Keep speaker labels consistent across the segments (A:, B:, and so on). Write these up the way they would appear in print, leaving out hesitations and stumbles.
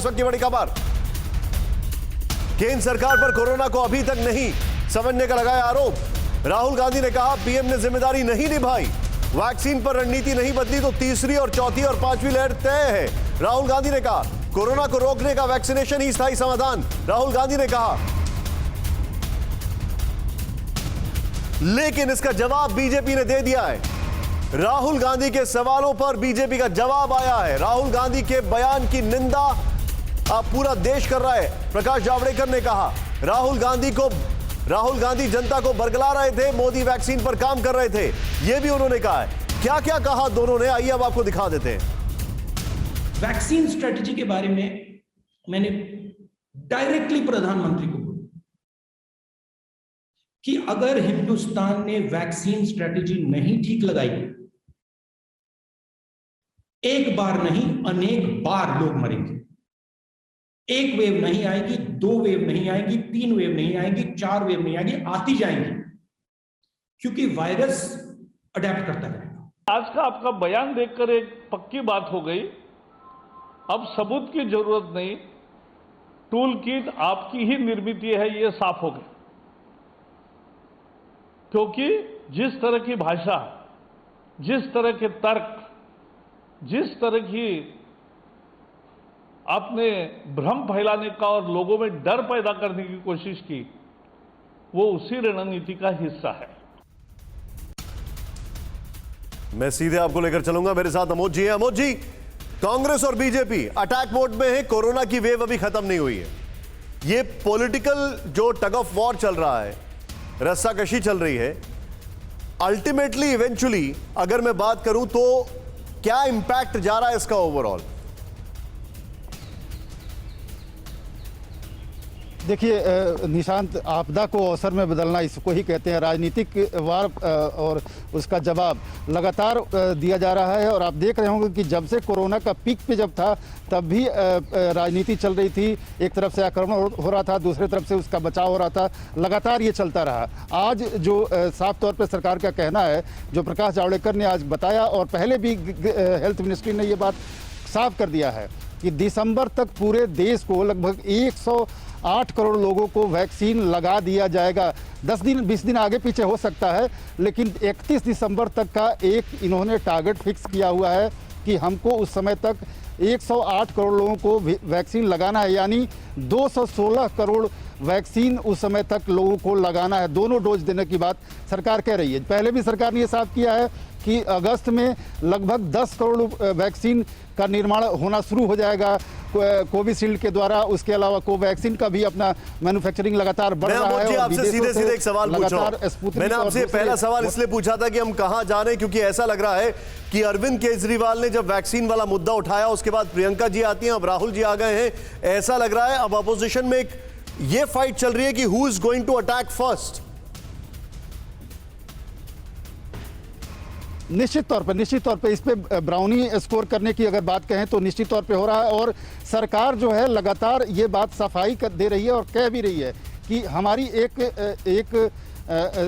A: वक्त की बड़ी खबर, केंद्र सरकार पर कोरोना को अभी तक नहीं समझने का लगाया आरोप। राहुल गांधी ने कहा पीएम ने जिम्मेदारी नहीं निभाई, वैक्सीन पर रणनीति नहीं बदली तो तीसरी और चौथी और पांचवी लहर तय है। राहुल गांधी ने कहा कोरोना को रोकने का वैक्सीनेशन ही स्थायी समाधान। राहुल गांधी ने कहा, लेकिन इसका जवाब बीजेपी ने दे दिया है। राहुल गांधी के सवालों पर बीजेपी का जवाब आया है। राहुल गांधी के बयान की निंदा अब पूरा देश कर रहा है। प्रकाश जावड़ेकर ने कहा राहुल गांधी जनता को बरगला रहे थे, मोदी वैक्सीन पर काम कर रहे थे, यह भी उन्होंने कहा है। क्या क्या कहा दोनों ने, आइए अब आपको दिखा देते हैं।
B: वैक्सीन स्ट्रेटजी के बारे में मैंने डायरेक्टली प्रधानमंत्री को बोला कि अगर हिंदुस्तान ने वैक्सीन स्ट्रेटजी नहीं ठीक लगाई, एक बार नहीं अनेक बार लोग मरेंगे। एक वेव नहीं आएगी, दो वेव नहीं आएगी, तीन वेव नहीं आएगी, चार वेव नहीं आएगी, आती जाएंगी, क्योंकि वायरस अडेप्ट करता रहेगा।
C: आज का आपका बयान देखकर एक पक्की बात हो गई, अब सबूत की जरूरत नहीं, टूल किट आपकी ही निर्मित है, ये साफ हो गया। क्योंकि जिस तरह की भाषा, जिस तरह के तर्क, जिस तरह की आपने भ्रम फैलाने का और लोगों में डर पैदा करने की कोशिश की, वो उसी रणनीति का हिस्सा है।
A: मैं सीधे आपको लेकर चलूंगा, मेरे साथ अमोद जी हैं। अमोद जी, कांग्रेस और बीजेपी अटैक मोड में है, कोरोना की वेव अभी खत्म नहीं हुई है। ये पॉलिटिकल जो टग ऑफ वॉर चल रहा है, रस्साकशी चल रही है, अल्टीमेटली इवेंचुअली अगर मैं बात करूं तो क्या इंपैक्ट जा रहा है इसका ओवरऑल?
D: देखिए निशांत, आपदा को अवसर में बदलना इसको ही कहते हैं। राजनीतिक वार और उसका जवाब लगातार दिया जा रहा है। और आप देख रहे होंगे कि जब से कोरोना का पीक पे जब था तब भी राजनीति चल रही थी। एक तरफ से आक्रमण हो रहा था, दूसरी तरफ से उसका बचाव हो रहा था, लगातार ये चलता रहा। आज जो साफ तौर पर सरकार का कहना है, जो प्रकाश जावड़ेकर ने आज बताया और पहले भी हेल्थ मिनिस्ट्री ने ये बात साफ कर दिया है कि दिसंबर तक पूरे देश को लगभग 108 करोड़ लोगों को वैक्सीन लगा दिया जाएगा। 10 दिन 20 दिन आगे पीछे हो सकता है, लेकिन 31 दिसंबर तक का एक इन्होंने टारगेट फिक्स किया हुआ है कि हमको उस समय तक 108 करोड़ लोगों को वैक्सीन लगाना है, यानी 216 करोड़ वैक्सीन उस समय तक लोगों को लगाना है। दोनों डोज देने की बात सरकार कह रही है। पहले भी सरकार ने ये साफ किया है कि अगस्त में लगभग 10 करोड़ वैक्सीन का निर्माण होना शुरू हो जाएगा कोविशील्ड के द्वारा। उसके अलावा कोवैक्सीन का भी अपना मैन्युफैक्चरिंग लगातार बढ़ रहा है।
A: मैं आपसे सीधे एक सवाल पूछ रहा हूं। मैंने आपसे पहला सवाल इसलिए पूछा था कि हम कहां जा रहे हैं, क्योंकि ऐसा लग रहा है कि अरविंद केजरीवाल ने जब वैक्सीन वाला मुद्दा उठाया, उसके बाद प्रियंका जी आती हैं, अब राहुल जी आ गए हैं। ऐसा लग रहा है अब अपोजिशन में एक ये फाइट चल रही है कि who is going to attack first.
D: निश्चित तौर पे इस पे ब्राउनी स्कोर करने की अगर बात कहें तो निश्चित तौर पे हो रहा है। और सरकार जो है लगातार ये बात सफाई कर दे रही है और कह भी रही है कि हमारी एक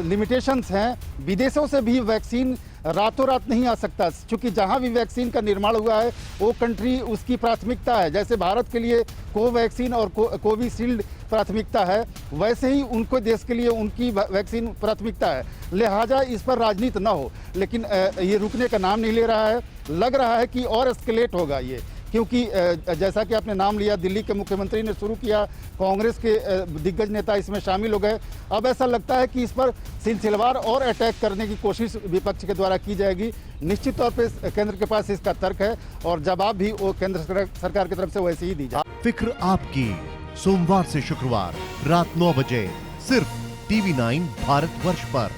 D: लिमिटेशंस हैं। विदेशों से भी वैक्सीन रातों रात नहीं आ सकता, क्योंकि जहां भी वैक्सीन का निर्माण हुआ है वो कंट्री उसकी प्राथमिकता है। जैसे भारत के लिए कोवैक्सीन और कोविशील्ड प्राथमिकता है, वैसे ही उनको देश के लिए उनकी वैक्सीन प्राथमिकता है। लिहाजा इस पर राजनीति ना हो, लेकिन ये रुकने का नाम नहीं ले रहा है। लग रहा है कि और एस्केलेट होगा ये, क्योंकि जैसा कि आपने नाम लिया, दिल्ली के मुख्यमंत्री ने शुरू किया, कांग्रेस के दिग्गज नेता इसमें शामिल हो गए। अब ऐसा लगता है कि इस पर सिलसिलेवार और अटैक करने की कोशिश विपक्ष के द्वारा की जाएगी। निश्चित तौर पे केंद्र के पास इसका तर्क है और जवाब भी वो केंद्र सरकार की तरफ से वैसे ही दी जाए।
E: फिक्र आपकी, सोमवार से शुक्रवार रात 9 बजे सिर्फ TV9 भारतवर्ष पर।